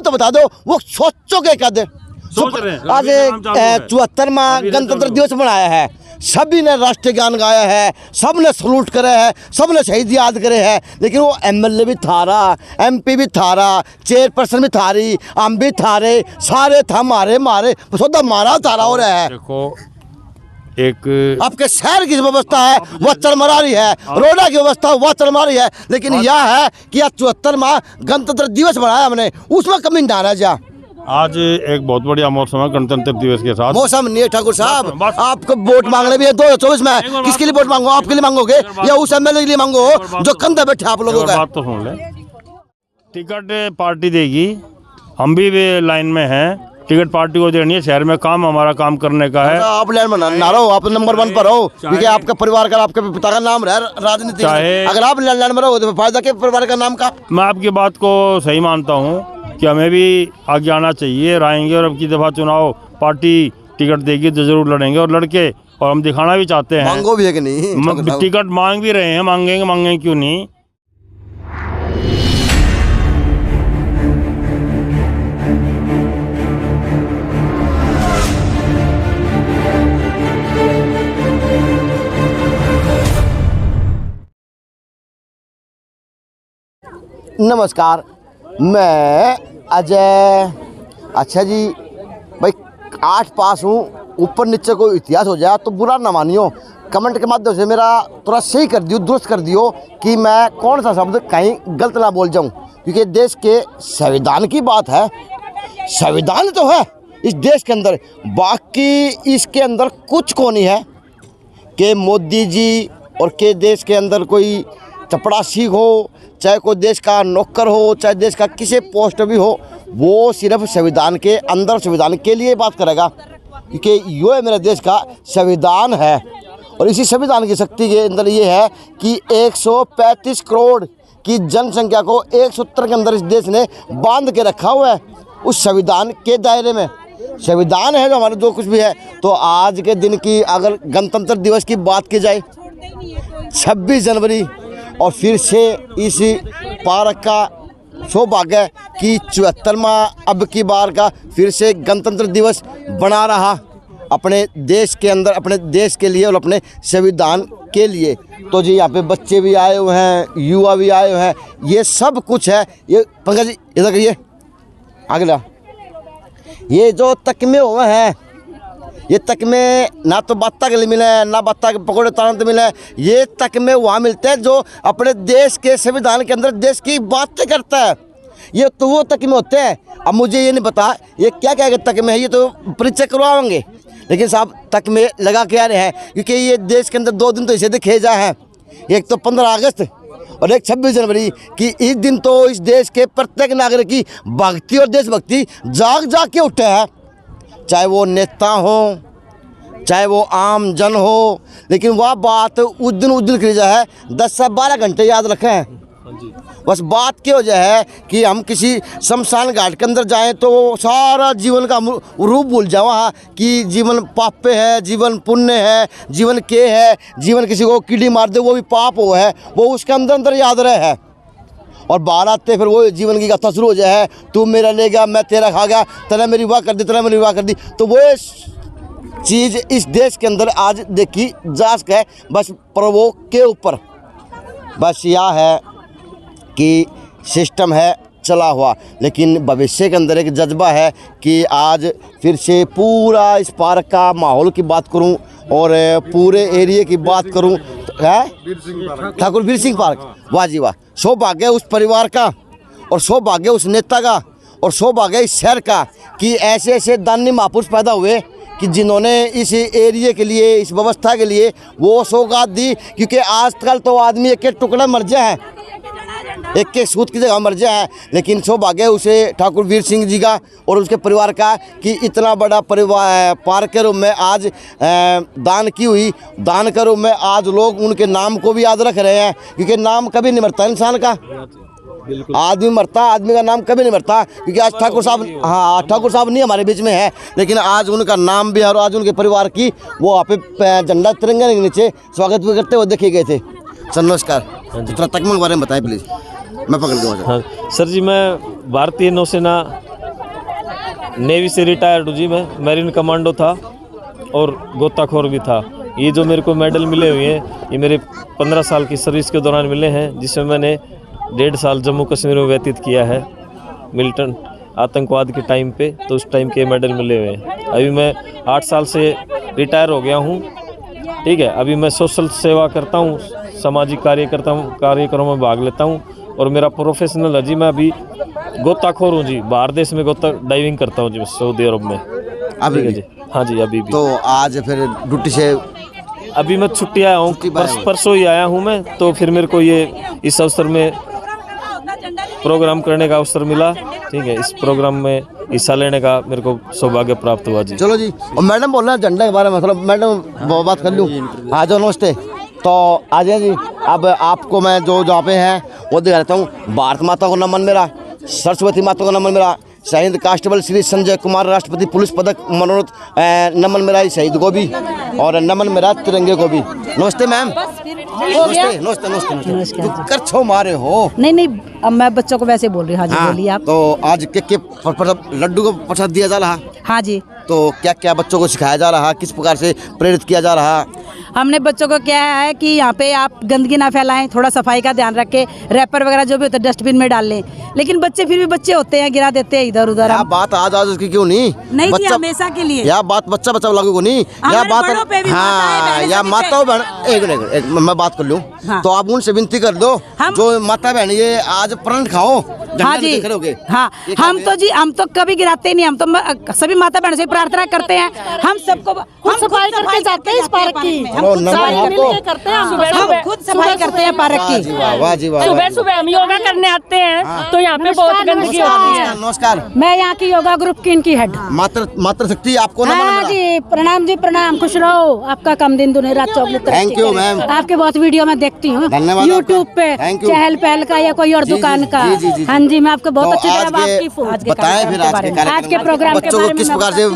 तो बता दो वो सोचो के कद आज 74वां गणतंत्र दिवस मनाया है, सभी ने राष्ट्रीय गान गाया है, सब ने सलूट करे है, सब ने शहीद याद करे है, लेकिन वो एमएलए भी था रहा, एमपी भी था रहा, चेयरपर्सन भी था रही, हम भी था रहे, सारे था मारे सौदा मारा तारा हो रहा है। देखो एक आपके शहर की व्यवस्था है वह चरमरा रही है, रोडा की व्यवस्था वह चरमरा रही है, लेकिन यह है कि 74वां गणतंत्र दिवस बनाया हमने, उसमें कमी ना रह जा। आज एक बहुत बढ़िया मौसम है गणतंत्र दिवस के साथ। मौसम नहीं है ठाकुर साहब, आपको वोट मांगने भी है 2024 में, किसके लिए वोट मांगो? आपके लिए मांगोगे या उस एमएलए के लिए मांगो जो कंधे बैठे आप लोगों का? बात तो सुन ले, टिकट पार्टी देगी, हम भी लाइन में हैं, टिकट पार्टी को देनी है, शहर में काम हमारा काम करने का है। आप लाइन में ना रहो, आप नंबर 1 पर हो, क्योंकि आपका परिवार का, आपके पिता का नाम है राजनीति, अगर आप लाइन में रहो तो फायदा क्या परिवार का नाम का? मैं आपकी बात को सही मानता हूँ कि हमें भी आगे आना चाहिए, आएंगे और अब की दफा चुनाव पार्टी टिकट देगी तो जरूर लड़ेंगे और लड़के, और हम दिखाना भी चाहते हैं। मांगो भी है कि नहीं? टिकट मांग भी रहे हैं, मांगेंगे क्यों नहीं। नमस्कार, मैं अजय। अच्छा जी भाई, 8 पास हूँ, ऊपर नीचे कोई इतिहास हो जाए तो बुरा ना मानियो, कमेंट के माध्यम से मेरा थोड़ा सही कर दियो, दुरुस्त कर दियो कि मैं कौन सा शब्द कहीं गलत ना बोल जाऊँ, क्योंकि देश के संविधान की बात है। संविधान तो है इस देश के अंदर, बाकी इसके अंदर कुछ को नहीं है कि मोदी जी और के देश के अंदर कोई चपड़ासी हो, चाहे कोई देश का नौकर हो, चाहे देश का किसी पोस्ट भी हो, वो सिर्फ संविधान के अंदर संविधान के लिए बात करेगा, क्योंकि यो है मेरा देश का संविधान है। और इसी संविधान की शक्ति के अंदर ये है कि 135 करोड़ की जनसंख्या को एक सूत्र के अंदर इस देश ने बांध के रखा हुआ है, उस संविधान के दायरे में। संविधान है जो हमारे जो कुछ भी है। तो आज के दिन की अगर गणतंत्र दिवस की बात की जाए, 26 जनवरी, और फिर से इस पार्क का सौभाग्य है कि 74वां अब की बार का फिर से गणतंत्र दिवस बना रहा अपने देश के अंदर, अपने देश के लिए और अपने संविधान के लिए। तो जी यहाँ पे बच्चे भी आए हुए हैं, युवा भी आए हुए हैं, ये सब कुछ है। ये पंकज जी इधर करिए, अगला ये जो तकमे हुए हैं, ये तकमे ना तो बत्ता के लिए मिले हैं, ना बत्ता के पकौड़े तुरंत मिले हैं, ये तकमे वहाँ मिलते हैं जो अपने देश के संविधान के अंदर देश की बातें करता है। ये तो वो तकमे होते हैं। अब मुझे ये नहीं पता ये क्या क्या तकमे हैं, ये तो परिचय करवाएंगे, लेकिन साहब तकमे लगा के आ रहे हैं, क्योंकि ये देश के अंदर 2 दिन तो इसे दिखे हैं, एक तो 15 अगस्त और एक 26 जनवरी की। इस दिन तो इस देश के प्रत्येक नागरिक की भक्ति और देशभक्ति जाग के उठे हैं, चाहे वो नेता हो, चाहे वो आम जन हो, लेकिन वह बात उस दिन की वजह है 10 से 12 घंटे याद रखे हैं। बस बात की वजह है कि हम किसी शमशान घाट के अंदर जाएं तो सारा जीवन का रूप भूल जाओ, हाँ कि जीवन पाप है, जीवन पुण्य है, जीवन के है, जीवन किसी को कीड़ी मार दे वो भी पाप हो है, वो उसके अंदर याद रहे है। और बाहर आते फिर वो जीवन की कथा शुरू हो जाए है, तू मेरा ले गया, मैं तेरा खा गया, तेरा मेरी वाह कर दी, तेरा मेरी वाह कर दी। तो वो चीज़ इस देश के अंदर आज देखी जा सके है, बस प्रभु के ऊपर। बस यह है कि सिस्टम है चला हुआ, लेकिन भविष्य के अंदर एक जज्बा है कि आज फिर से पूरा इस पार्क का माहौल की बात करूं और पूरे एरिया की बात करूं, है ठाकुर वीर सिंह पार्क, वाह जी वाह। सौभाग्य उस परिवार का और सौभाग्य उस नेता का और सौभाग्य इस शहर का कि ऐसे ऐसे दानी महापुरुष पैदा हुए कि जिन्होंने इस एरिया के लिए, इस व्यवस्था के लिए वो सौगात दी। क्योंकि आजकल तो आदमी एक एक टुकड़ा मर जाए हैं, एक एक सूत की जगह मर जाए हैं, लेकिन सौभाग्य उसे ठाकुर वीर सिंह जी का और उसके परिवार का कि इतना बड़ा परिवार पार्क के रूप में आज दान की हुई, दान के रूप में आज लोग उनके नाम को भी याद रख रहे हैं, क्योंकि नाम कभी नहीं मरता इंसान का। आदमी मरता, आदमी का नाम कभी नहीं मरता, क्योंकि आज ठाकुर साहब, हाँ ठाकुर साहब नहीं हमारे बीच में है, लेकिन आज उनका नाम भी और आज उनके परिवार की वो वहाँ पे झंडा तिरंगा के नीचे स्वागत भी करते हुए देखे गए थे। सर नमस्कार, थोड़ा तकमे के बारे में बताएं प्लीज़, मैं पकड़ दूँगा। हाँ सर जी, मैं भारतीय नौसेना नेवी से रिटायर्ड हूँ जी, मैं मैरीन कमांडो था और गोताखोर भी था। ये जो मेरे को मेडल मिले हुए हैं ये मेरे 15 साल की सर्विस के दौरान मिले हैं, जिसमें मैंने 1.5 साल जम्मू कश्मीर में व्यतीत किया है मिलिटेंट आतंकवाद के टाइम पे, तो उस टाइम के मेडल मिले हुए हैं। अभी मैं 8 साल से रिटायर हो गया हूँ, ठीक है। अभी मैं सोशल सेवा करता हूँ, सामाजिक कार्यक्रमों में भाग लेता हूँ और मेरा प्रोफेशनल है जी, मैं अभी गोताखोर हूँ जी, बाहर देश में गोता डाइविंग करता हूँ जी, सऊदी अरब में। अभी ठीक है भी? जी, हाँ जी अभी भी। तो आज फिर ड्यूटी से अभी मैं छुट्टी आया हूँ, परसों ही आया हूँ मैं, तो फिर मेरे को ये इस अवसर में प्रोग्राम करने का अवसर मिला, ठीक है। इस प्रोग्राम में हिस्सा लेने का मेरे को सौभाग्य प्राप्त हुआ जी। चलो जी, और मैडम बोल रहे हैं झंडे के बारे में, मतलब मैडम बात कर लूँ। आ जाओ, नमस्ते। तो आ जाए जी, अब आपको मैं जो जहाँ पे हैं वो दिखा देता हूँ। भारत माता को नमन मेरा, सरस्वती माता को नमन मेरा, शहीद कांस्टेबल श्री संजय कुमार राष्ट्रपति पुलिस पदक मनोनीत, नमन मेरा शहीद को भी और नमन मेरा तिरंगे को भी। नमस्ते मैम। नमस्ते नमस्ते नमस्ते नमस्ते। कर छो मारे हो? नहीं, अब मैं बच्चों को वैसे बोल रही हूँ। हाँ जी बोलिए आप। तो आज के लड्डू को प्रसाद दिया जा रहा? हाँ जी। तो क्या क्या बच्चों को सिखाया जा रहा, किस प्रकार से प्रेरित किया जा रहा? हमने बच्चों को क्या है कि यहाँ पे आप गंदगी ना फैलाएं, थोड़ा सफाई का ध्यान रखें, रैपर वगैरह जो भी होता है डस्टबिन में डाल लें। लेकिन बच्चे फिर भी बच्चे होते हैं, गिरा देते हैं इधर उधर। यह बात आज उसकी क्यों नहीं जी, हमेशा के लिए यह बात बच्चा लागू को नहीं, यह बात हाँ या माताओं बहन एक मैं बात कर लूँ। हाँ। तो आप उनसे विनती कर दो, जो माता बहन ये आज प्रण खाओ। हाँ जी, हाँ हम तो कभी गिराते नहीं, हम तो सभी माता बहन से प्रार्थना करते हैं। हम सबको सफाई करके जाते हैं इस पार्क की, हम खुद सफाई करते हैं पार्क की। सुबह सुबह हम योगा करने आते हैं तो यहाँ पे बहुत गंदगी होती है। नमस्कार, मैं यहाँ की योगा ग्रुप की इनकी हेड। मातृ शक्ति आपको हाँ जी, प्रणाम जी प्रणाम, खुश रहो, आपका कम दिन दुनिया रात चौगुनी तरक्की। Thank you ma'am. आपके बहुत वीडियो में देखती हूँ धन्यवाद यूट्यूब पे, चहल पहल का या कोई और दुकान का। हाँ जी, मैं आपको बहुत अच्छी तरह बताएं फिर आज के प्रोग्राम के बारे में किस प्रकार से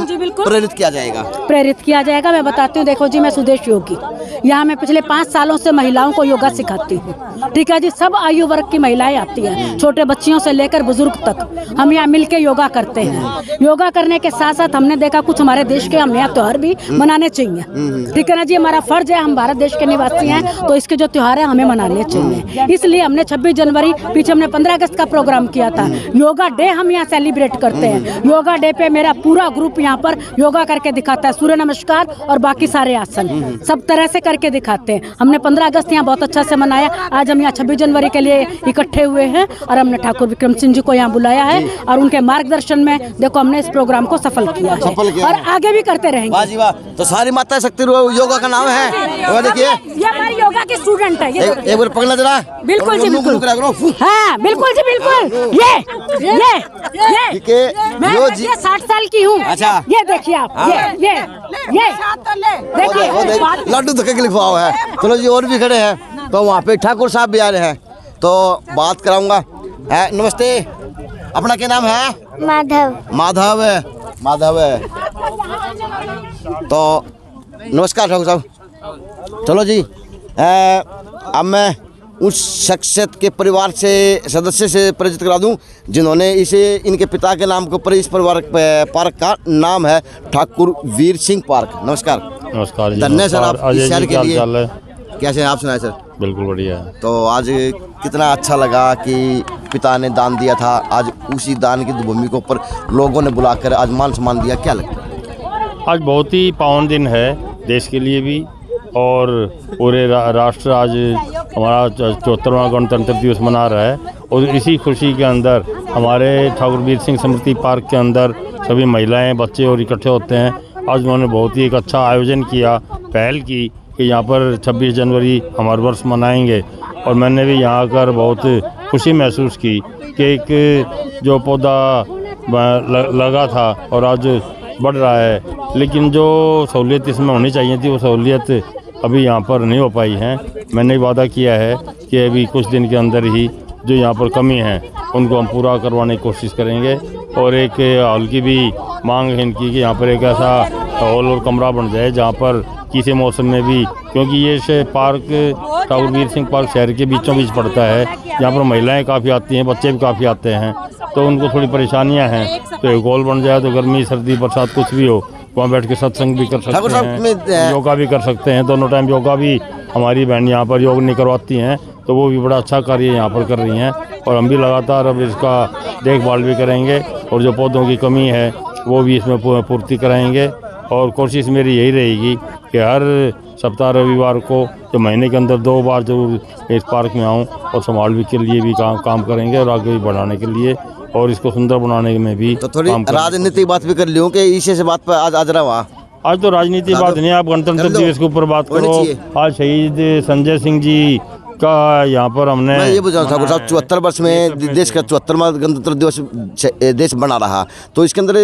प्रेरित किया जाएगा। प्रेरित किया जाएगा मैं बताती हूँ। देखो जी, मैं सुदेश योगी, यहाँ मैं पिछले 5 सालों से महिलाओं को योगा सिखाती हूँ, ठीक है जी। सब आयु वर्ग की महिलाएं आती हैं, छोटे बच्चियों से लेकर बुजुर्ग तक हम यहाँ मिलके योगा करते हैं। योगा करने के साथ साथ हमने देखा कुछ हमारे देश के हम यहाँ त्योहार भी मनाने चाहिए, ठीक है ना जी। हमारा फर्ज है, हम भारत देश के निवासी हैं तो इसके जो त्योहार है हमें मनाने चाहिए। इसलिए हमने 26 जनवरी, पीछे हमने 15 अगस्त का प्रोग्राम किया था। योगा डे हम यहाँ सेलिब्रेट करते हैं। योगा डे पे मेरा पूरा ग्रुप यहाँ पर योगा करके दिखाता है, सूर्य नमस्कार और बाकी सारे आसन सब तरह से करके दिखाते हैं। हमने 15 अगस्त यहाँ बहुत अच्छा से मनाया। आज हम यहाँ 26 जनवरी के लिए इकट्ठे हुए हैं और हमने ठाकुर विक्रम सिंह जी को यहाँ बुलाया है और उनके मार्गदर्शन में देखो हमने इस प्रोग्राम को सफल किया है और आगे भी करते रहेंगे। वाह जी वाह। तो सारी माता शक्ति योगा का नाम है, वो देखिए ये हमारी योगा की स्टूडेंट है। एक बार पकड़ना जरा। बिल्कुल जी बिल्कुल, हाँ बिल्कुल जी बिल्कुल। ये मैं 60 साल की हूँ। अच्छा, ये देखिए आप, ये देखिए लड्डू धक्के के लिखवाओ है। चलो जी, और भी खड़े हैं तो वहाँ पे ठाकुर साहब भी आ रहे हैं तो बात कराऊंगा। नमस्ते, अपना क्या नाम है? माधव है। तो नमस्कार ठाकुर साहब। चलो जी, अब मैं उस शख्सियत के परिवार से सदस्य से परिचित करा दूं जिन्होंने इनके पिता के नाम के ऊपर इस पार्क का नाम है ठाकुर वीर सिंह पार्क। नमस्कार। नमस्कार जी। धन्यवाद सर, आप इस शहर के लिए कैसे आप सुनाए सर? बिल्कुल बढ़िया है। तो आज कितना अच्छा लगा कि पिता ने दान दिया था, आज उसी दान की भूमि के ऊपर लोगों ने बुलाकर आज मान सम्मान दिया, क्या लगता है? आज बहुत ही पावन दिन है देश के लिए भी और पूरे राष्ट्र आज हमारा 74वां गणतंत्र दिवस मना रहा है और इसी खुशी के अंदर हमारे ठाकुर वीर सिंह स्मृति पार्क के अंदर सभी महिलाएं बच्चे और इकट्ठे होते हैं। आज उन्होंने बहुत ही एक अच्छा आयोजन किया, पहल की कि यहाँ पर 26 जनवरी हम हर वर्ष मनाएंगे और मैंने भी यहाँ आकर बहुत खुशी महसूस की कि एक जो पौधा लगा था और आज बढ़ रहा है, लेकिन जो सहूलियत इसमें होनी चाहिए थी वो सहूलियत अभी यहाँ पर नहीं हो पाई है। मैंने वादा किया है कि अभी कुछ दिन के अंदर ही जो यहाँ पर कमी है उनको हम पूरा करवाने की कोशिश करेंगे और एक हॉल की भी मांग है इनकी कि यहाँ पर एक ऐसा हॉल और कमरा बन जाए जहाँ पर किसी मौसम में भी, क्योंकि ये पार्क ठाकुर वीर सिंह पार्क शहर के बीचों बीच पड़ता है, यहाँ पर महिलाएं काफ़ी आती हैं, बच्चे भी काफ़ी आते हैं तो उनको थोड़ी परेशानियां हैं। तो एक हॉल बन जाए तो गर्मी सर्दी बरसात कुछ भी हो, वहाँ बैठ के सत्संग भी कर सकते हैं, योगा भी कर सकते हैं। दोनों टाइम योगा भी हमारी बहन यहाँ पर योग नहीं करवाती हैं, तो वो भी बड़ा अच्छा कार्य यहाँ पर कर रही हैं। और हम भी लगातार अब इसका देखभाल भी करेंगे और जो पौधों की कमी है वो भी इसमें पूर्ति कराएंगे। और कोशिश मेरी यही रहेगी कि हर सप्ताह रविवार को जो महीने के अंदर 2 बार जरूर इस पार्क में आऊँ और संभाल के लिए भी काम करेंगे और आगे भी बढ़ाने के लिए और इसको सुंदर बनाने में भी। तो थोड़ी राजनीतिक बात भी कर ली कि इसी से बात पर आज रहा वहाँ। आज तो राजनीति बात नहीं, आप गणतंत्र दिवस के ऊपर बात करो। आज शहीद संजय सिंह जी का यहाँ पर हमने मैं ये पूछ रहा था साहब, 74 वर्ष में देश का 74वां गणतंत्र दिवस देश बना रहा, तो इसके अंदर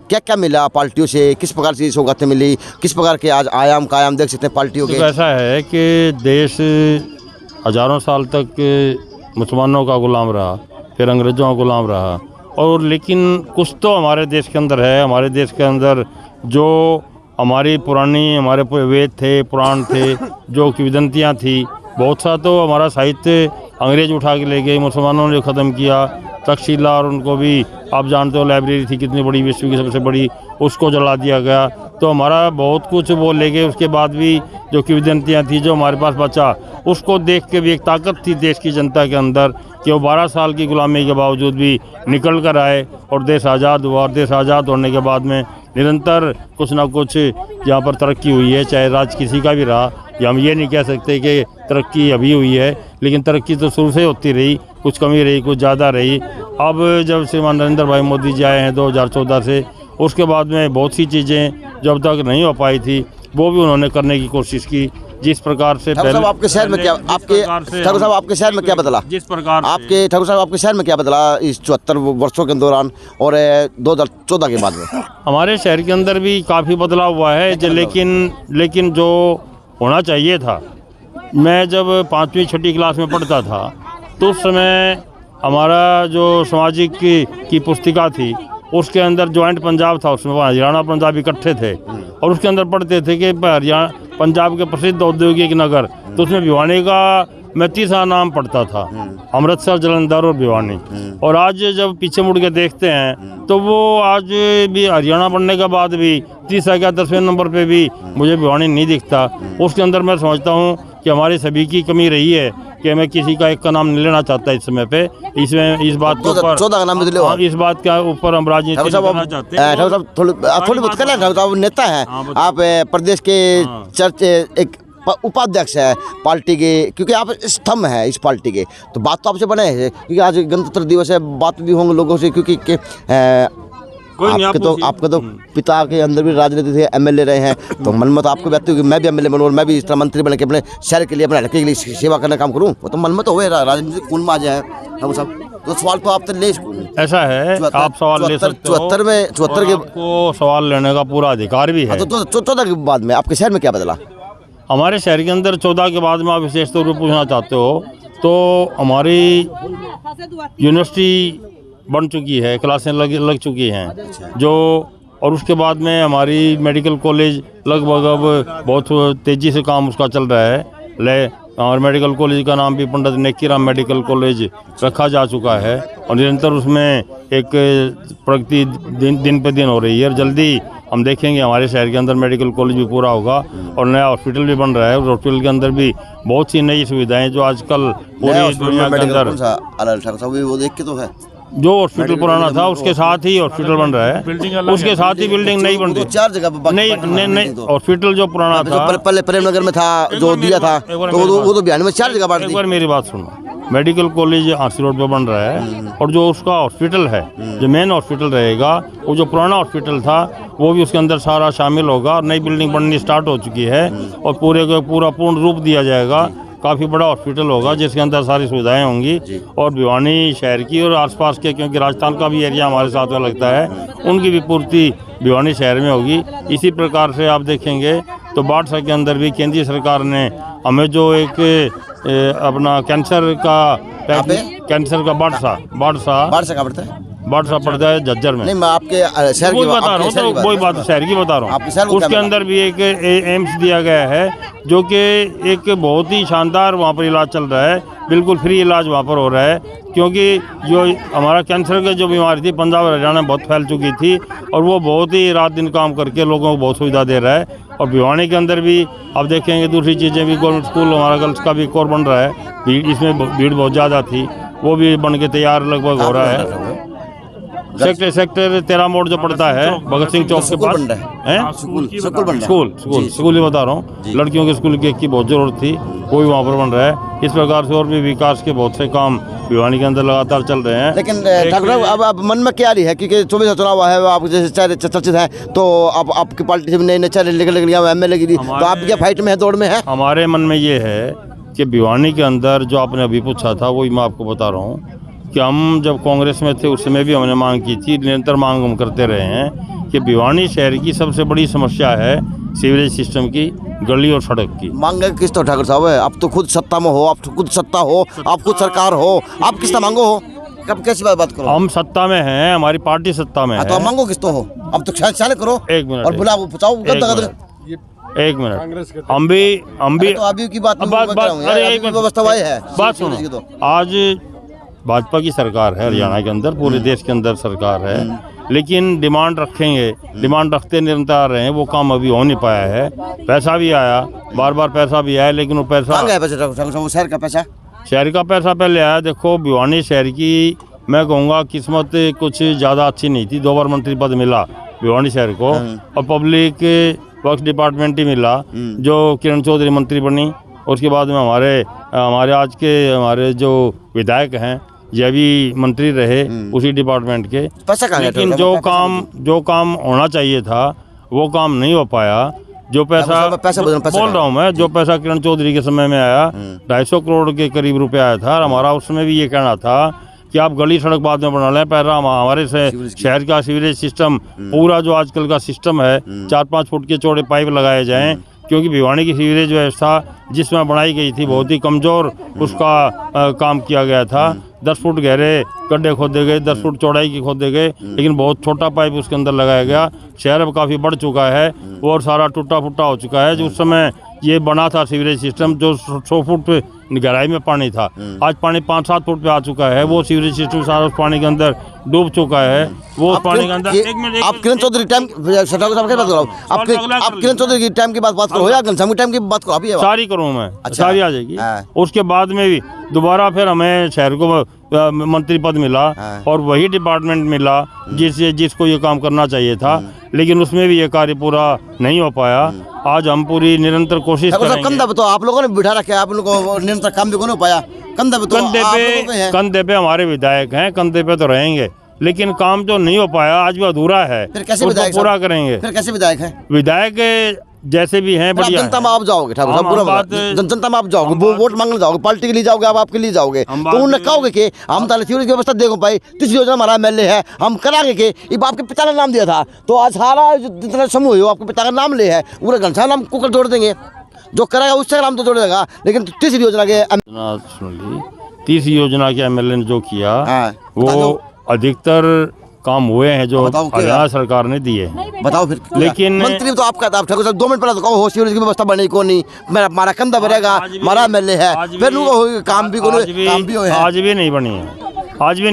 क्या क्या मिला पार्टियों से, किस प्रकार से सौगातें मिली, किस प्रकार के आज आयाम कायाम देख सकते हैं पार्टियों के? तो ऐसा है कि देश हजारों साल तक मुसलमानों का गुलाम रहा, फिर अंग्रेज़ों का गुलाम रहा, और लेकिन कुछ तो हमारे देश के अंदर है। हमारे देश के अंदर जो हमारी पुरानी हमारे वेद थे, पुराण थे, जो किंवदंतियाँ थी, बहुत सा तो हमारा साहित्य अंग्रेज उठा के ले गए, मुसलमानों ने ख़त्म किया। तक्षशिला और उनको भी आप जानते हो, लाइब्रेरी थी कितनी बड़ी, विश्व की सबसे बड़ी, उसको जला दिया गया। तो हमारा बहुत कुछ वो ले गए। उसके बाद भी जो किंवदंतियाँ थी, जो हमारे पास बचा, उसको देख के भी एक ताकत थी देश की जनता के अंदर कि वो 12 साल की गुलामी के बावजूद भी निकल कर आए और देश आज़ाद हुआ। और देश आज़ाद होने के बाद में निरंतर कुछ ना कुछ यहाँ पर तरक्की हुई है, चाहे राज्य किसी का भी रहा। या हम ये नहीं कह सकते कि तरक्की अभी हुई है, लेकिन तरक्की तो शुरू से होती रही, कुछ कमी रही, कुछ ज़्यादा रही। अब जब श्रीमान नरेंद्र भाई मोदी जी आए हैं 2014 से, उसके बाद में बहुत सी चीज़ें जो अब तक नहीं हो पाई थी वो भी उन्होंने करने की कोशिश की। जिस प्रकार से ठाकुर साहब आपके शहर में क्या ठाकुर साहब आपके शहर में क्या बदला? जिस प्रकार आपके ठाकुर साहब आपके शहर में क्या बदला इस 74 वर्षों के दौरान और 2014 के बाद में? हमारे शहर के अंदर भी काफ़ी बदलाव हुआ है, लेकिन जो होना चाहिए था, मैं जब 5वीं 6ठी क्लास में पढ़ता था तो उस समय हमारा जो सामाजिक की पुस्तिका थी उसके अंदर जॉइंट पंजाब था, उसमें हरियाणा पंजाब इकट्ठे थे और उसके अंदर पढ़ते थे कि हरियाणा पंजाब के प्रसिद्ध औद्योगिक नगर, तो उसमें भिवानी का मैं 30 नाम पढ़ता था, अमृतसर, जालंधर और भिवानी। और आज जब पीछे मुड़ के देखते हैं तो वो आज भी हरियाणा बनने के बाद भी 30 का 10वें नंबर पे भी मुझे भिवानी नहीं दिखता। उसके अंदर मैं समझता हूँ कि हमारी सभी की कमी रही है कि मैं किसी का एक का नाम नहीं लेना चाहता इस समय पे। इसमें इस बात के ऊपर 14 का नाम ले, इस बात के ऊपर हम राजनीति करना चाहते हैं। ठाकुर साहब थोड़ी बहुत कर लें, आप नेता हैं, आप प्रदेश के चर्चे एक उपाध्यक्ष है पार्टी के, क्योंकि आप स्तंभ हैं इस पार्टी के, तो बात तो आपसे बने है क्योंकि आज गणतंत्र दिवस है, बात भी होंगे लोगों से, क्योंकि आपके तो पिता के अंदर भी राजनीति थे, एमएलए रहे हैं, तो मन में तो आपको व्यक्त कि मैं भी एमएलए बनूँ और मैं भी इस तरह मंत्री बन के अपने शहर के लिए, अपने हल्के के लिए सेवा करने का काम करूँ, वो तो मन में तो हुए राजनीतिक कौन में आ जाए हम सब। तो सवाल तो आप तो ले, ऐसा है आप सवाल ले सकते हो, 74 के आपको सवाल लेने का पूरा अधिकार भी है। तो 14 के बाद में आपके शहर में क्या बदला? हमारे शहर के अंदर 14 के बाद में आप विशेष तौर पर पूछना चाहते हो तो हमारी यूनिवर्सिटी बन चुकी है, क्लासें लग चुकी हैं जो, और उसके बाद में हमारी मेडिकल कॉलेज लगभग अब बहुत तेज़ी से काम उसका चल रहा है। और मेडिकल कॉलेज का नाम भी पंडित नेकीराम मेडिकल कॉलेज रखा जा चुका है और निरंतर उसमें एक प्रगति दिन पे दिन हो रही है। और जल्दी हम देखेंगे हमारे शहर के अंदर मेडिकल कॉलेज भी पूरा होगा और नया हॉस्पिटल भी बन रहा है। हॉस्पिटल के अंदर भी बहुत सी नई सुविधाएं जो आजकल पूरी दुनिया के अंदर, वो देख के तो है जो हॉस्पिटल पुराना था उसके साथ ही हॉस्पिटल बन रहा है, उसके साथ ही बिल्डिंग नई बन रही है। 4 जगह नहीं हॉस्पिटल जो पुराना था पहले प्रेमनगर में था जो दिया था, तो वो तो बिहार में 4 जगह बांट दी। एक बार मेरी बात सुनो, मेडिकल कॉलेज आरसी रोड पर बन रहा है और जो उसका हॉस्पिटल है, जो मेन हॉस्पिटल रहेगा, वो जो पुराना हॉस्पिटल था वो भी उसके अंदर सारा शामिल होगा। नई बिल्डिंग बननी स्टार्ट हो चुकी है और पूरे को पूरा पूर्ण रूप दिया जाएगा। काफ़ी बड़ा हॉस्पिटल होगा जिसके अंदर सारी सुविधाएं होंगी और भिवानी शहर की और आसपास के, क्योंकि राजस्थान का भी एरिया हमारे साथ में लगता है, उनकी भी पूर्ति भिवानी शहर में होगी। इसी प्रकार से आप देखेंगे तो बाढ़सा के अंदर भी केंद्रीय सरकार ने हमें जो एक अपना कैंसर का बाढ़सा का पड़ता है, बाटसा पड़ता है झज्जर में। नहीं, मैं आपके शहर वही की बता रहा हूँ, तो वही बात शहर की बता रहा आपके शहर हूँ। को क्या उसके मिला? अंदर भी एक एम्स दिया गया है, जो कि एक बहुत ही शानदार वहाँ पर इलाज चल रहा है, बिल्कुल फ्री इलाज वहाँ पर हो रहा है। क्योंकि जो हमारा कैंसर की जो बीमारी थी पंजाब और हरियाणा में बहुत फैल चुकी थी, और वो बहुत ही रात दिन काम करके लोगों को बहुत सुविधा दे रहा है। और भिवानी के अंदर भी आप देखेंगे दूसरी चीज़ें भी, गवर्नमेंट स्कूल हमारा गर्ल्स का भी एक और बन रहा है, भीड़ इसमें भीड़ बहुत ज़्यादा थी, वो भी बन के तैयार लगभग हो रहा है। सेक्टर 13 मोड़ जो पड़ता है भगत सिंह चौक के पास है, स्कूल ही बता रहा हूँ, लड़कियों के स्कूल की बहुत जरूरत थी, वो भी वहाँ पर बन रहा है। इस प्रकार से और भी विकास के बहुत से काम भिवानी के अंदर लगातार चल रहे हैं। लेकिन ठाकुर साहब, अब मन में क्या रही है, क्योंकि 24 चुनाव है, आप जैसे चेहरे चर्चित हैं, तो अब आपकी पार्टी से नए नए चेहरे निकल गया, एमएलए की, तो आप क्या फाइट में है, दौड़ में है? हमारे मन में ये है कि भिवानी के अंदर जो आपने अभी पूछा था वही मैं आपको बता रहा हूँ कि हम जब कांग्रेस में थे उस समय भी हमने मांग की थी, निरंतर मांग हम करते रहे हैं कि भिवानी शहर की सबसे बड़ी समस्या है सीवरेज सिस्टम की, गली और सड़क की। मांगे किस तो ठाकुर साहब है, आप तो खुद सत्ता में हो, आप तो खुद सत्ता हो, आप खुद सरकार हो, आप किस तरह मांगो हो? कब कैसी बात करो? हम सत्ता में हैं, हमारी पार्टी सत्ता में है, तो आप मांगो किस तो हो? अब तो ख्याल करो। एक मिनट और बुलाओ, पूछाओ, एक मिनट, हम भी तो अभी की बात अरे व्यवस्था है, बात सुनो। आज भाजपा की सरकार है हरियाणा के अंदर, पूरे देश के अंदर सरकार है, लेकिन डिमांड रखेंगे, डिमांड रखते निरंतर आ रहे हैं, वो काम अभी हो नहीं पाया है। पैसा भी आया, बार बार पैसा भी आया, लेकिन वो पैसा शहर का पैसा, शहर का पैसा पहले आया। देखो भिवानी शहर की मैं कहूँगा किस्मत कुछ ज़्यादा अच्छी नहीं थी, 2 बार मंत्री पद मिला भिवानी शहर को, और पब्लिक वर्क्स डिपार्टमेंट ही मिला, जो किरण चौधरी मंत्री बनी। उसके बाद में हमारे आज के हमारे जो विधायक हैं ये भी मंत्री रहे उसी डिपार्टमेंट के। लेकिन जो काम होना चाहिए था वो काम नहीं हो पाया। जो पैसा बोल रहा हूँ मैं, जो पैसा किरण चौधरी के समय में आया 250 करोड़ के करीब रुपए आया था, और हमारा उस समय भी ये कहना था कि आप गली सड़क बाद में बना लें, पहला हमारे से शहर का सीवरेज सिस्टम, पूरा जो आजकल का सिस्टम है, 4-5 फुट के चौड़े पाइप लगाए जाएं, क्योंकि भिवानी की सीवरेज व्यवस्था जिसमें बनाई गई थी बहुत ही कमज़ोर उसका काम किया गया था। 10 फुट गहरे गड्ढे खोदे गए, 10 फुट चौड़ाई के खोदे गए, लेकिन बहुत छोटा पाइप उसके अंदर लगाया गया। शहर अब काफ़ी बढ़ चुका है और सारा टूटा फूटा हो चुका है। जो उस समय ये बना था सीवरेज सिस्टम, जो 100 फुट गहराई में पानी था, आज पानी 5-7 फुट पे आ चुका है। वो सीवरेज सिस्टम सारा उस पानी के अंदर डूब चुका है। वो पानी के अंदर आप किरण चौधरी टाइम आप किरण चौधरी की टाइम की बात करो या घनश्याम की टाइम की बात करो? अभी सारी करूँ मैं, सारी आ जाएगी। उसके बाद में भी दोबारा फिर हमें शहर को मंत्री पद मिला और वही डिपार्टमेंट मिला जिसको ये काम करना चाहिए था, लेकिन उसमें भी ये कार्य पूरा नहीं हो पाया। आज हम पूरी निरंतर कोशिश करेंगे। कंधा पे तो आप लोगों ने बिठा रखा है, आप लोगों को निरंतर काम भी नहीं हो पाया। कंधे पे हमारे विधायक हैं, कंधे पे तो रहेंगे, लेकिन काम जो नहीं हो पाया आज भी अधूरा है, फिर कैसे विधायक पूरा करेंगे। फिर कैसे विधायक है? विधायक जैसे भी हैं बढ़िया। जनता में आप जाओगे ठाकुर साहब, जनता में आप जाओगे, वोट मांगने जाओगे, पार्टी के लिए जाओगे, आप आपके लिए जाओगे, तो उन्हें कहोगे कि हम ताले सीवरेज की व्यवस्था देखो भाई, तीसरी योजना हमारा एमएलए है, हम कराएंगे कि ये आपके पिता ने नाम दिया था, तो आज सारा जितना समूह है आपके पिता का नाम ले है, पूरा घनश्याम नाम को जोड़ देंगे, जो करेगा उससे नाम तो जोड़ देगा। लेकिन तीसरी योजना के तीसरी योजना के एमएलए ने जो किया वो अधिकतर काम हुए हैं जो हरियाणा सरकार ने दिए हैं। बताओ फिर। लेकिन मंत्री तो आपका था ठाकुर साहब, 2 मिनट पहले तो कहो सीवरेज की व्यवस्था बनी को नहीं, हमारा कंधा भरेगा, हमारा एमएलए है, फिर काम भी आज भी नहीं बनी है, आज भी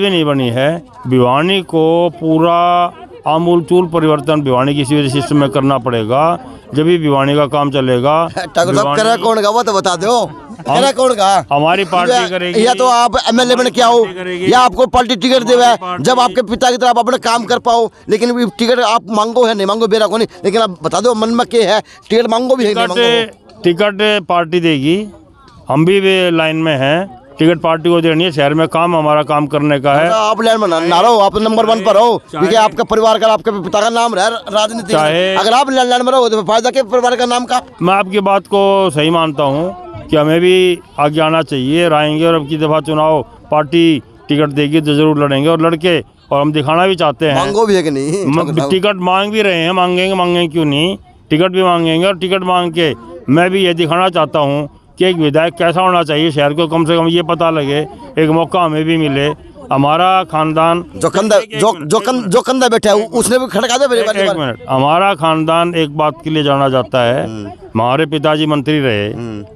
नहीं बनी है। भिवानी को पूरा आमूलचूल परिवर्तन भिवानी की सीवरेज सिस्टम में करना पड़ेगा, जब भी भिवानी का काम चलेगा। ठाकुर साहब करा कौन का वो तो बता दो, करा कौन का? हमारी पार्टी करेगी, या तो आप एमएलए बन के आओ या आपको पार्टी टिकट देवे, जब आपके पिता की तरह आप अपने काम कर पाओ। लेकिन टिकट आप मांगो है नहीं मांगो बेरा को नहीं, लेकिन आप बता दो मन में क्या है, टिकट मांगो भी है नहीं मांगो? टिकट पार्टी देगी, हम भी लाइन में हैं, टिकट पार्टी को देनी है। शहर में काम हमारा काम करने का है। आप लाइन में ना रहो, आप नंबर 1 पर हो, क्योंकि आपका परिवार का आपके पिता का नाम है राजनीति। अगर आप लाइन में रहो तो फायदा क्या परिवार का नाम का? मैं आपकी बात को सही मानता हूँ कि हमें भी आगे आना चाहिए, आएंगे, और अब की दफा चुनाव पार्टी टिकट देगी तो जरूर लड़ेंगे और लड़के, और हम दिखाना भी चाहते हैं। मांगो भी है कि नहीं? टिकट मांग भी रहे हैं, मांगेंगे क्यों नहीं, टिकट भी मांगेंगे। और टिकट मांग के मैं भी ये दिखाना चाहता हूँ कि एक विधायक कैसा होना चाहिए, शहर को कम से कम ये पता लगे, एक मौका हमें भी मिले। हमारा खानदान जो कंधा बैठा है उसने भी खड़का दे मेरे बारे एक मिनट, हमारा खानदान एक बात के लिए जाना जाता है। हमारे पिताजी मंत्री रहे,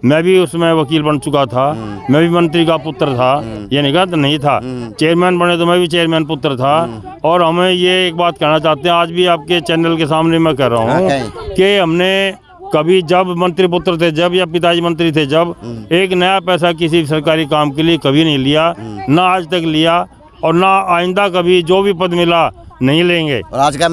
मैं भी उसमें वकील बन चुका था, मैं भी मंत्री का पुत्र था, ये नहीं था। चेयरमैन बने तो मैं भी चेयरमैन पुत्र था। और हमें ये एक बात कहना चाहते हैं, आज भी आपके चैनल के सामने मैं कह रहा हूँ कि हमने कभी जब मंत्री पुत्र थे, जब या पिताजी मंत्री थे, जब एक नया पैसा किसी सरकारी काम के लिए कभी नहीं लिया, ना आज तक लिया और ना आइंदा कभी जो भी पद मिला नहीं लेंगे। और आज का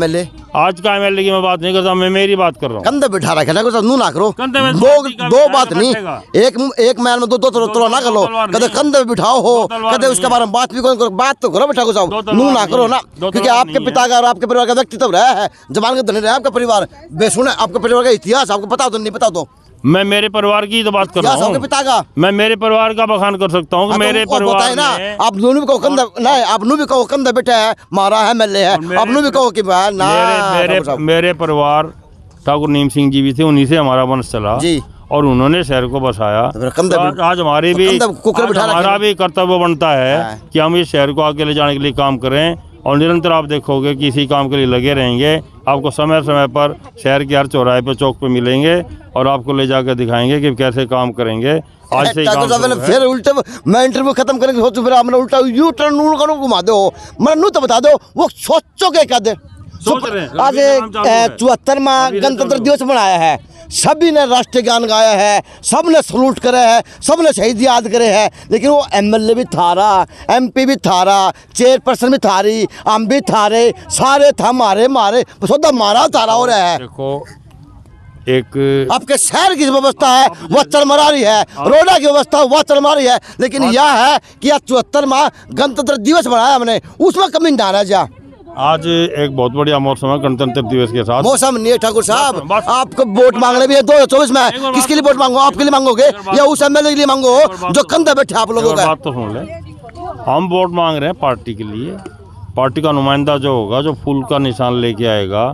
एमएलए की मैं बात नहीं करता, मैं मेरी बात कर रहा हूँ। कंधे बिठा रखे ना, कुछ नू ना करो, कंधे में दो बात नहीं, एक मैन में दो तोला ना करो, कदे कंधे बिठाओ हो, कदे उसके बारे में बात भी करो, बात तो करो बेटा, कुछ नू ना करो ना, क्योंकि आपके पिता का और आपके परिवार का व्यक्तित्व रहा है, जबान का धनी रहा है आपका परिवार, बेसुन है आपके परिवार का इतिहास, आपको पता हो तो नहीं पता तो। मैं मेरे परिवार की तो बात कर रहा हूँ, पिता का मैं मेरे परिवार का बखान कर सकता हूँ कि मेरे परिवार ना, आप दोनों भी कहो कंधा नहीं, आप भी कहो कंधा बेटा है, मारा है एमएलए है, आप भी कहो कि मेरे परिवार ठाकुर नीम सिंह जी भी थे, उन्हीं से हमारा वंश चला जी, और उन्होंने शहर को बसाया। तो आज हमारे भी हमारा भी कर्तव्य बनता है कि हम इस शहर को आगे ले जाने के लिए काम करें, और निरंतर आप देखोगे कि इसी काम के लिए लगे रहेंगे। आपको समय समय पर शहर के हर चौराहे पे, चौक पे मिलेंगे और आपको ले जाकर दिखाएंगे कि कैसे काम करेंगे। आज से फिर उल्टे मैं इंटरव्यू खत्म करेंगे, सोचो फिर आपने उल्टा यू टर्न करो, घुमा दो, मैं तो बता दो वो सोचो के क्या दे। आज 74वां गणतंत्र दिवस मनाया है, सभी ने राष्ट्रीय गान गाया है, सब ने सलूट करे है, सब ने शहीद याद करे है, लेकिन वो एमएलए भी थारा, एमपी भी थारा, चेयरपर्सन भी थारी, हम भी थारे, सारे था मारे सौदा मारा थारा हो रहा है। देखो, एक आपके शहर की व्यवस्था है वह चरमरा रही है, रोडा की व्यवस्था वह चरमरा रही है, लेकिन यह है कि 74वां गणतंत्र दिवस मनाया हमने, उसमें कमी डाला जा। आज एक बहुत बढ़िया मौसम है गणतंत्र दिवस के साथ। मौसम नहीं है ठाकुर साहब, आपको वोट मांगने भी है 2024 में, किसके लिए वोट मांगो? आपके लिए मांगोगे या उस एमएलए के लिए मांगो जो कंधे बैठे आप लोगों का? बात तो सुन ले, हम वोट मांग रहे हैं पार्टी के लिए, पार्टी का नुमाइंदा जो होगा, जो फूल का निशान लेके आएगा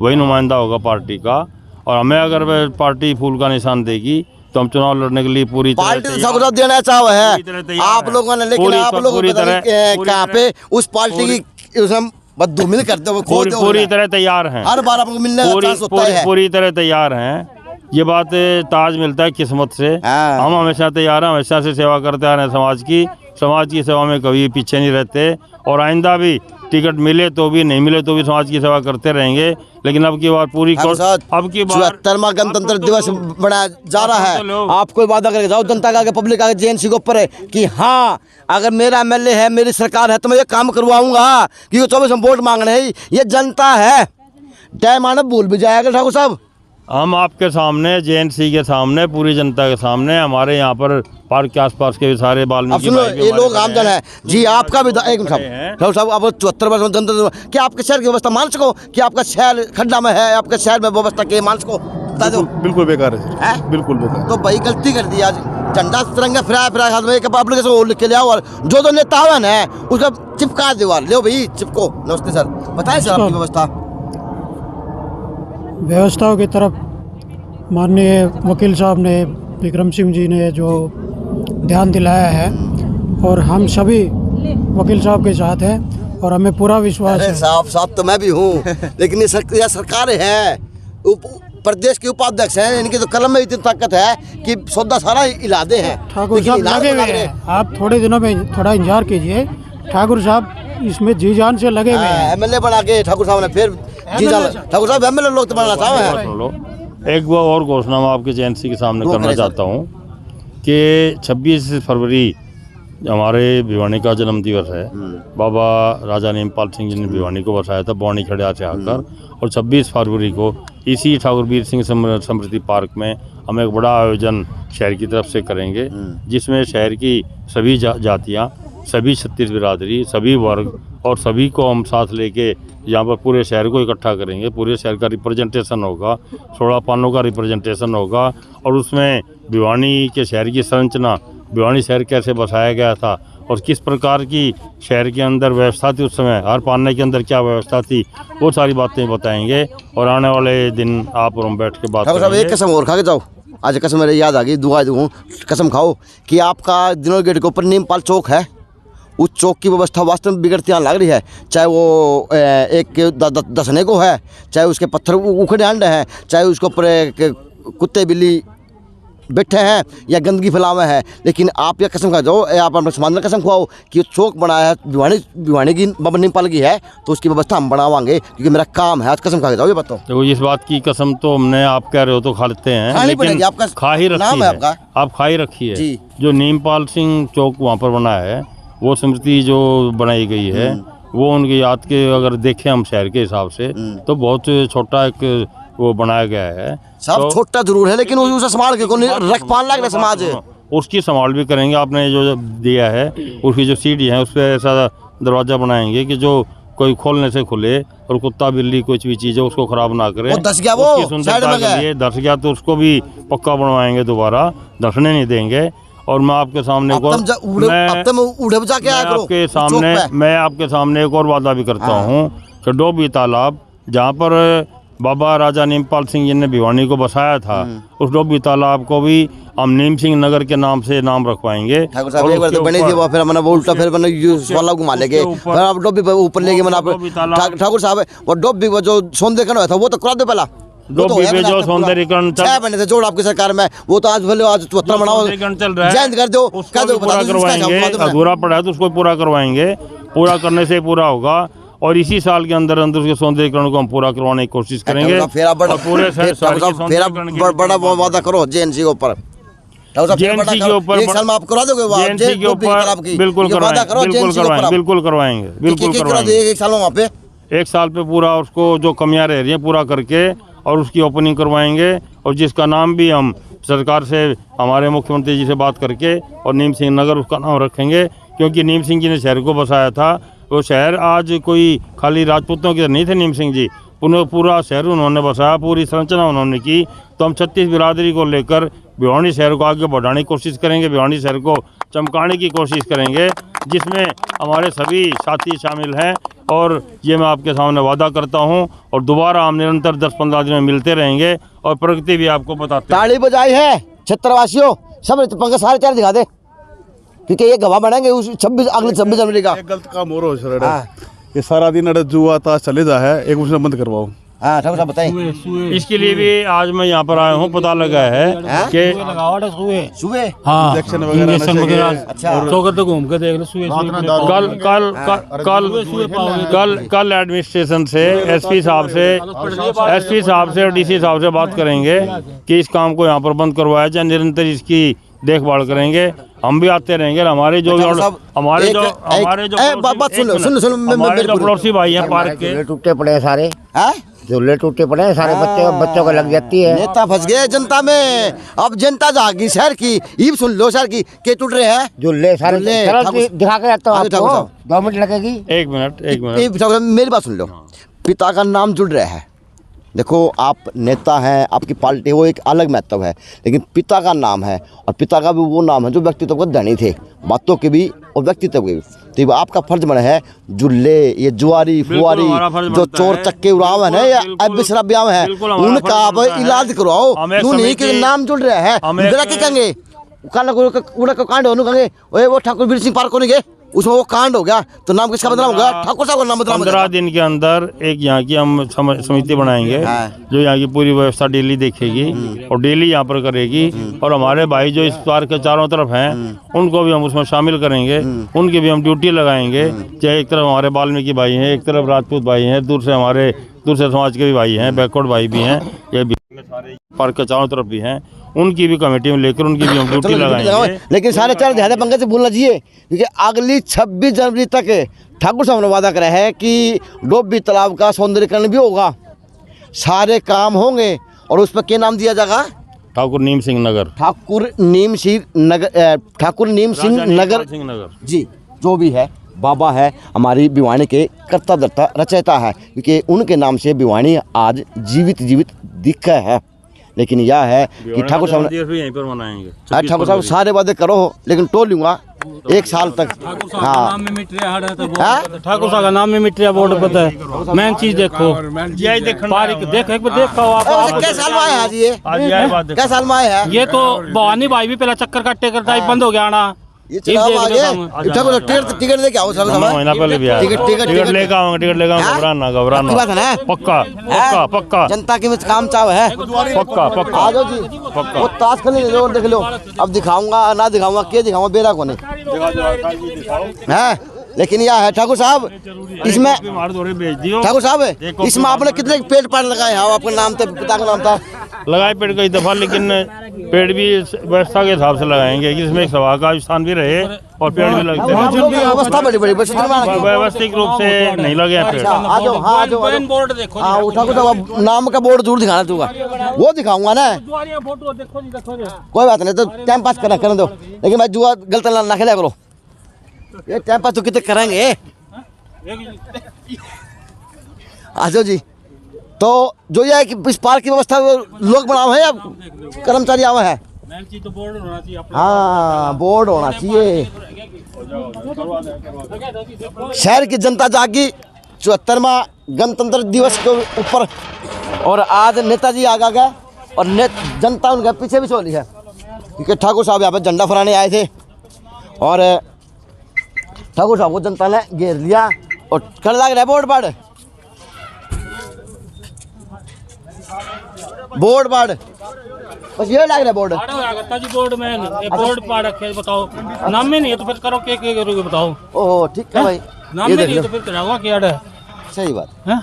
वही नुमाइंदा होगा पार्टी का, और हमें अगर पार्टी फूल का निशान देगी तो हम चुनाव लड़ने के लिए पूरी तरह देना चाहे है आप लोगों ने, लेकिन आप लोग कहाँ पे उस पार्टी की बद्दू मिल करते हुए पूरी तरह तैयार हैं, हर बार आपको मिलने का चांस होता है, पूरी तरह तैयार हैं। ये बात ताज मिलता है किस्मत से, हम हमेशा तैयार हैं, हमेशा से सेवा करते आ रहे हैं समाज की सेवा में कभी पीछे नहीं रहते, और आइंदा भी टिकट मिले तो भी नहीं मिले तो भी समाज की सेवा करते रहेंगे। लेकिन अब की बार पूरी अब की बार 74वां गणतंत्र दिवस बनाया जा रहा है, आप कोई वादा करके जाओ जनता का आगे, पब्लिक आगे, जेएनसी के ऊपर है कि हाँ अगर मेरा एमएलए है, मेरी सरकार है तो मैं ये काम करवाऊंगा, क्योंकि 24 में वोट मांगने ही ये जनता है, टाइम आना भूल भी जाएगा ठाकुर साहब। हम आपके सामने, जेएनसी के सामने, पूरी जनता के सामने, हमारे यहाँ पर पार्क के आसपास के भी सारे बाल्मीकि ये लोग आमजन है जी, आपका भी एक मिनट साहब, अब 74 वर्ष गणतंत्र, क्या आपके शहर की व्यवस्था मान सको कि आपका शहर खड्डा में है, आपके शहर में व्यवस्था के मान सको? बता दो। बिल्कुल बेकार है, बिल्कुल बेकार। तो भाई गलती कर दी, आज झंडा तिरंगा फिरा हाथ में एप्लीकेशन लिख के ले आओ, और जो नेता है उसका चिपका दीवार ले भाई, चिपको। नमस्ते सर, बताएं सर आपकी व्यवस्थाओं की तरफ माननीय वकील साहब ने, विक्रम सिंह जी ने जो ध्यान दिलाया है, और हम सभी वकील साहब के साथ हैं और हमें पूरा विश्वास है। साहब तो मैं भी हूँ, लेकिन ये सरकार है, प्रदेश के उपाध्यक्ष हैं, इनकी तो कलम में इतनी ताकत है कि सौदा सारा इलादे हैं। ठाकुर साहब लगे हुए हैं, आप थोड़े दिनों में थोड़ा इंतजार कीजिए, ठाकुर साहब इसमें जी जान से लगे हुए हैं। एमएलए बना के ठाकुर साहब ने फिर जी जान, ठाकुर साहब एमएलए लोग तो बनना चाहते हैं। एक और घोषणा मैं आपके जेएनसी के सामने करना चाहता हूँ कि 26 फरवरी हमारे भिवानी का जन्म दिवस है, बाबा राजा नीमपाल सिंह जी ने भिवानी को बसाया था बौनी खड़िया से आकर, और 26 फरवरी को इसी ठाकुर वीर सिंह स्मृति पार्क में हम एक बड़ा आयोजन शहर की तरफ से करेंगे, जिसमें शहर की सभी जातियाँ, सभी छत्तीस बिरादरी, सभी वर्ग और सभी को हम साथ लेके यहाँ पर पूरे शहर को इकट्ठा करेंगे। पूरे शहर का रिप्रेजेंटेशन होगा, 16 पानों का रिप्रेजेंटेशन होगा, और उसमें भिवानी के शहर की संरचना, भिवानी शहर कैसे बसाया गया था और किस प्रकार की शहर के अंदर व्यवस्था थी, उस समय हर पाने के अंदर क्या व्यवस्था थी, वो सारी बातें बताएंगे। और आने वाले दिन आप और हम बैठ के बात करेंगे। एक कसम और खा के जाओ, आज कसम मेरे याद आ गई, दुआ दूँ, कसम खाओ कि आपका दिनों गेट के ऊपर नीमपाल चौक है, उस चौक की व्यवस्था वास्तव में बिगड़ती यहाँ लग रही है। चाहे वो एक दसने को है, चाहे उसके पत्थर उखड़े अंडे हैं, चाहे उसके ऊपर कुत्ते बिल्ली बैठे हैं या गंदगी फैलावे है। लेकिन आप यह कसम खा जाओ, आप अपने समाज में कसम खुआओ कि चौक बनाया है भिवानी की बाबा नीमपाल की है, तो उसकी व्यवस्था हम बनावाएंगे, क्योंकि मेरा काम है। आज कसम खा के जाओ, ये बताओ। देखो इस बात की कसम तो हमने, आप कह रहे हो तो खा लेते हैं, लेकिन आपका खा ही रखी नाम है आपका, आप खा ही रखी है। जी। जो नीमपाल सिंह चौक वहाँ पर बना है, वो स्मृति जो बनाई गई है, वो उनकी याद के अगर देखें हम शहर के हिसाब से तो बहुत छोटा एक वो बनाया गया है। सब तो छोटा जरूर है, लेकिन उसे संभाल के कौन रख पान लग रहा समाज, उसकी संभाल भी करेंगे। आपने जो दिया है उसकी जो सीढ़ी है उस पर ऐसा दरवाज़ा बनाएंगे कि जो कोई खोलने से खुले और कुत्ता बिल्ली कुछ भी चीज़ है उसको खराब ना करे। धस गया वो, सुंदरता के लिए धस गया तो उसको भी पक्का बनवाएंगे, दोबारा धसने नहीं देंगे। और मैं आपके सामने मैं आपके सामने एक और वादा भी करता हूँ कि डोबी तालाब, जहाँ पर बाबा राजा नीमपाल सिंह जी ने भिवानी को बसाया था, उस डोबी तालाब को भी हम नीम सिंह नगर के नाम से नाम रखवाएंगे। ठाकुर साहब एक बार तो बने थी वो, फिर मैंने वो उल्टा फिर मैंने वाला घुमा लेके आप डोबी ऊपर लेके मैंने ठाकुर साहब वो डोबी जो सौंदर्यकरण था वो तो करा दो पहला। डोबी पे जो सौंदर्यीकरण 6 महीने से जोड़ आपकी सरकार में, वो तो आज भले आज चौथा मनाओ चल रहा है, जयंत कर दो, उसको भी पूरा करवाएंगे। अधूरा पड़ा है तो उसको पूरा करवाएंगे, पूरा करने से पूरा होगा। और इसी साल के अंदर अंदर उसके सौंदर्यीकरण को हम पूरा करवाने की कोशिश करेंगे। बड़ा वादा करो जेएनसी के ऊपर, जेएनसी के ऊपर एक साल में आप करा दोगे, जेएनसी के ऊपर बिल्कुल करवाएंगे, बिल्कुल करवाएंगे। एक साल में वहाँ पे, एक साल पे पूरा उसको जो कमियां रह रही हैं पूरा करके और उसकी ओपनिंग करवाएंगे। और जिसका नाम भी हम सरकार से, हमारे मुख्यमंत्री जी से बात करके और नीम सिंह नगर उसका नाम रखेंगे, क्योंकि नीम सिंह जी ने शहर को बसाया था। वो शहर आज कोई खाली राजपूतों के नहीं थे, नीम सिंह जी पूरा शहर उन्होंने बसाया, पूरी संरचना उन्होंने की। तो हम 36 बिरादरी को लेकर भिवानी शहर को आगे बढ़ाने की कोशिश करेंगे, भिवानी शहर को चमकाने की कोशिश करेंगे, जिसमें हमारे सभी साथी शामिल हैं। और ये मैं आपके सामने वादा करता हूं, और दोबारा हम निरंतर 10-15 दिन में मिलते रहेंगे और प्रगति भी आपको बताते हैं। ताली बजाई है क्षेत्रवासियों, सब पंखा सारे चार दिखा दे, क्योंकि ये गवाह बनाएंगे उस अगले 26 जनवरी का। गलत काम हो रहा है, ये सारा दिन जुआ ताश चले जा है, एक उसने बंद करवाओ। हाँ ठाकुर साहब बताइए। इसके लिए भी आज मैं यहाँ पर आया हूँ, पता लगा है कि सुबह हाँ इंजेक्शन वगैरह, अच्छा तो घूम के देख लो कल एडमिनिस्ट्रेशन से एसपी साहब से और डीसी साहब से बात करेंगे कि इस काम को यहाँ पर बंद करवाया जाए, निरंतर इसकी देखभाल करेंगे। हम भी आते रहेंगे। हमारे जो पड़ोसी भाई हैं पार्क के, टूटे पड़े हैं सारे, झूले टूटे पड़े हैं सारे, बच्चों को लग जाती है। नेता फंस गए जनता में, अब जनता जागी शहर की। ये सुन लो शहर की के टूट रहे हैं झूले सारे। दिखा के आता हूँ, 2 मिनट लगेगी। एक मिनट मेरी बात सुन लो। पिता का नाम जुड़ रहा है। देखो आप नेता हैं, आपकी पार्टी वो एक अलग महत्व है, लेकिन पिता का नाम है, और पिता का भी वो नाम है जो व्यक्तित्व को धनी थे, बातों के भी और व्यक्तित्व के भी। तो ये आपका फर्ज बना है, जुल्ले ये जुआरी फुआरी जो चोर चक्के उड़ाव है ना, या अब शराबियां है, उनका आप इलाज करवाओ। उन्हीं के नाम जुड़ रहे हैं, कहेंगे कांड कहेंगे वो ठाकुर वीर सिंह पार्क होने गए, उसमें वो कांड हो गया, तो नाम किसका बदनाम होगा? ठाकुर साहब का नाम बदनाम। 15 दिन के अंदर एक यहाँ की हम समिति बनाएंगे जो यहाँ की पूरी व्यवस्था डेली देखेगी और डेली यहाँ पर करेगी। और हमारे भाई जो इस पार्क के चारों तरफ हैं उनको भी हम उसमें शामिल करेंगे, उनकी भी हम ड्यूटी लगाएंगे। चाहे एक तरफ हमारे वाल्मीकि भाई हैं, एक तरफ राजपूत भाई हैं, दूसरे समाज के भी भाई हैं, बैकवर्ड भाई भी हैं, ये सारे पार्क के चारों तरफ भी हैं, उनकी भी कमेटी में लेकर उनकी भी हम ड्यूटी लगाएंगे। लेकिन सारे चार ध्यान पंकज से बोलना चाहिए, क्योंकि अगली 26 जनवरी तक ठाकुर साहब ने वादा करा है कि डोबी तालाब का सौंदर्यीकरण भी होगा, सारे काम होंगे। और उस पर क्या नाम दिया जाएगा? ठाकुर नीम सिंह नगर। ठाकुर नीम सिंह नगर जी, जो भी है बाबा है, हमारी भिवानी के कर्ता धर्ता रचयिता है, क्योंकि उनके नाम से भिवानी आज जीवित दिखा है। लेकिन यह है कि ठाकुर साहब यहीं पर मनाएंगे। ठाकुर साहब सारे वादे करो, लेकिन टोल लूंगा 1 साल तक। हाँ ठाकुर साहब का नाम में मिट्रिया बोर्ड पता है। मेन चीज देखो, देखो आप क्या साल में आया है ये? क्या साल में आया है? ये तो भवानी भाई भी पहला चक्कर काटे करता है, बंद हो गया आना। ये चुनाव आ गए, टिकट लेके आओ सब महीना पहले भी आया। टिकट लेकर आऊंगा, टिकट लेकर आऊंगा, घबराना बात है ना, पक्का पक्का जनता के बीच काम चाव है, पक्का पक्का आ जाओ जी। वो ताश खेलने लो, देख लो, अब दिखाऊंगा ना दिखाऊंगा, क्या दिखाऊंगा, बेरा को नहीं है। लेकिन यह है ठाकुर साहब, इसमें ठाकुर साहब इसमें आपने कितने पेड़ पाड़ लगाए हैं? आपका नाम था, पिता का नाम था? लगाए पेड़ कई दफा, लेकिन पेड़ भी व्यवस्था के हिसाब से लगाएंगे कि इसमें एक सभा का स्थान भी रहे और पेड़ भी लगते हैं। व्यवस्था बड़ी बड़ी व्यवस्थित रूप से नहीं लगे हैं पेड़। आ जाओ, हाँ बोर्ड देखो, हाँ ठाकुर साहब नाम का बोर्ड जरूर दिखाना दूंगा, वो दिखाऊंगा ना, कोई बात नहीं, तो टाइम पास करने दो, लेकिन मैं जुआ गलत ना खेला करो, ये टाइम पास तो कितने करेंगे। आ जाओ जी। तो जो ये है कि इस पार्क की व्यवस्था लोग बनाओ है या कर्मचारी आवा है? हाँ बोर्ड होना चाहिए। शहर की जनता जागी 74वां गणतंत्र दिवस के ऊपर, और आज नेताजी आगा गए और जनता उनके पीछे भी छोड़ी है, क्योंकि ठाकुर साहब यहाँ पे झंडा फहराने आए थे और ठाकुर साहब को जनता ने घेर लिया और कर लग रहा है बोर्ड बाड़ बस ये लग रहा है बोर्ड बोर्ड में बोर्ड पाड़ रखे, बताओ नाम में नहीं है तो फिर करो क्या करोगे बताओ। ओह ठीक है भाई, नाम में नहीं है तो फिर कराऊंगा क्या है? सही बात है,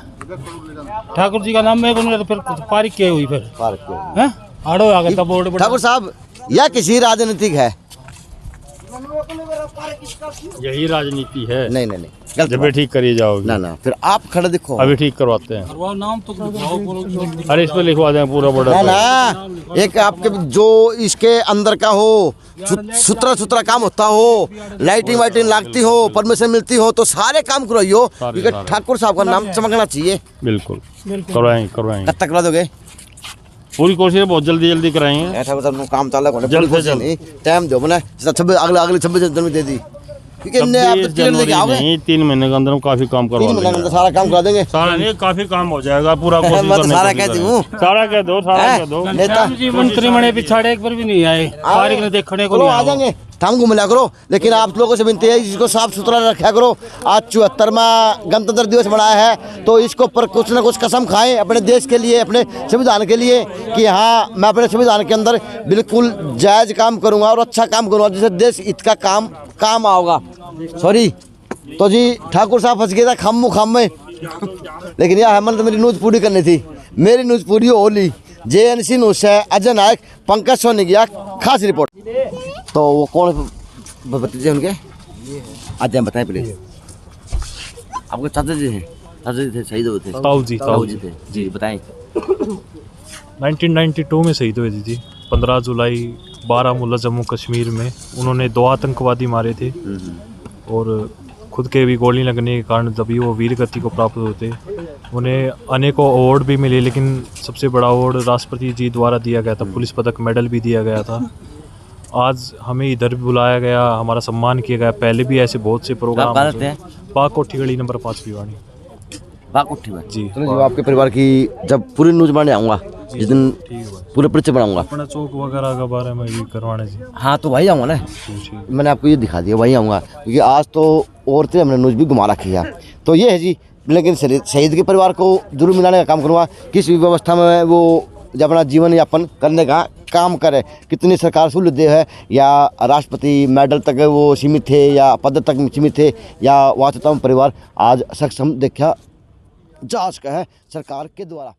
ठाकुर जी का नाम में बन गया तो फिर पारिक क्या हुई फिर पार्क है? आड़ो आ गया बोर्ड। ठाकुर साहब यह किसी राजनीतिक है? यही राजनीति है। नहीं नहीं नहीं, जब भी ठीक करिए जाओगे ना फिर आप खड़े दिखो, अभी ठीक करवाते हैं। नाम तो अरे इस पे लिखवा दें पूरा बॉर्डर ना, एक आपके जो इसके अंदर का हो, सुथरा काम होता हो, लाइटिंग वाइटिंग लगती हो, परमिशन मिलती हो, तो सारे काम करवाइयो, क्योंकि ठाकुर साहब का नाम चमकना चाहिए। बिल्कुल करवाएंगे। कब तक करा दोगे? पूरी कोशिश है, बहुत जल्दी कराएंगे। ठाकुर साहब काम चालू होने जल्द से जल्द टाइम दो मैंने 26 जनवरी दे दी, क्योंकि नहीं 3 महीने के अंदर हम काफी काम करवा देंगे, सारा काम करा देंगे, सारा नहीं काफी काम हो जाएगा पूरा। सारा कहती हूँ, सारा कह दो नेता मंत्री मणे पिछाड़े एक बार भी नहीं आए, पारिक ने देखने को नहीं आ जाएंगे, टाइम को मिला करो, लेकिन आप लोगों से विनती है इसको साफ सुथरा रखा करो। आज 74वां गणतंत्र दिवस बनाया है, तो इसको ऊपर कुछ न कुछ कसम खाएं अपने देश के लिए, अपने संविधान के लिए, कि हाँ मैं अपने संविधान के अंदर बिल्कुल जायज़ काम करूँगा और अच्छा काम करूँगा जिससे देश हित का काम आओगा। सॉरी तो जी ठाकुर साहब फंस गया था खाम में, लेकिन यह मन तो मेरी न्यूज़ पूरी करनी थी, मेरी न्यूज़ पूरी हो ली। JNC न्यूज़ है अजय नायक, पंकज सोनी गया खास रिपोर्ट। तो वो कौन भतीजे उनके आज हम बताएं प्लीज। आपके चाचा जी हैं? चाचा जी थे, शहीद हुए थे? ताऊ जी थे जी, बताएं। 1992 में शहीद हुए थे जी, 15 जुलाई बारामूला जम्मू कश्मीर में। उन्होंने 2 आतंकवादी मारे थे और खुद के भी गोली लगने के कारण तभी वो वीर गति को प्राप्त होते। उन्हें अनेकों अवार्ड भी मिले, लेकिन सबसे बड़ा अवार्ड राष्ट्रपति जी द्वारा दिया गया था, पुलिस पदक मेडल भी दिया गया था। आज हमें इधर भी बुलाया गया, हमारा सम्मान किया गया। पहले भी ऐसे बहुत से प्रोग्राम पाक कोठी गली नंबर 5 भिवानी कोठी में जी। तो आपके परिवार की जब पूरी न्यूज़ बनाने आऊँगा, जिस दिन पूरे परिचय बनाऊंगा, अपना चौक वगैरह के बारे में भी करवाने जी। हाँ तो वही आऊँगा ना, मैंने आपको ये दिखा दिया, वही आऊँगा, क्योंकि आज तो औरतें हमने न्यूज़ भी घुमा रखी है। तो ये है जी, लेकिन शहीद के परिवार को जरूर मिलाने का काम करूँगा, किस भी व्यवस्था में वो अपना जीवन यापन करने का काम करे। कितनी सरकार सहूलत दे है, या राष्ट्रपति मेडल तक वो सीमित थे, या पद तक सीमित थे, या वास्तव परिवार आज सक्षम देखा जा सका है सरकार के द्वारा।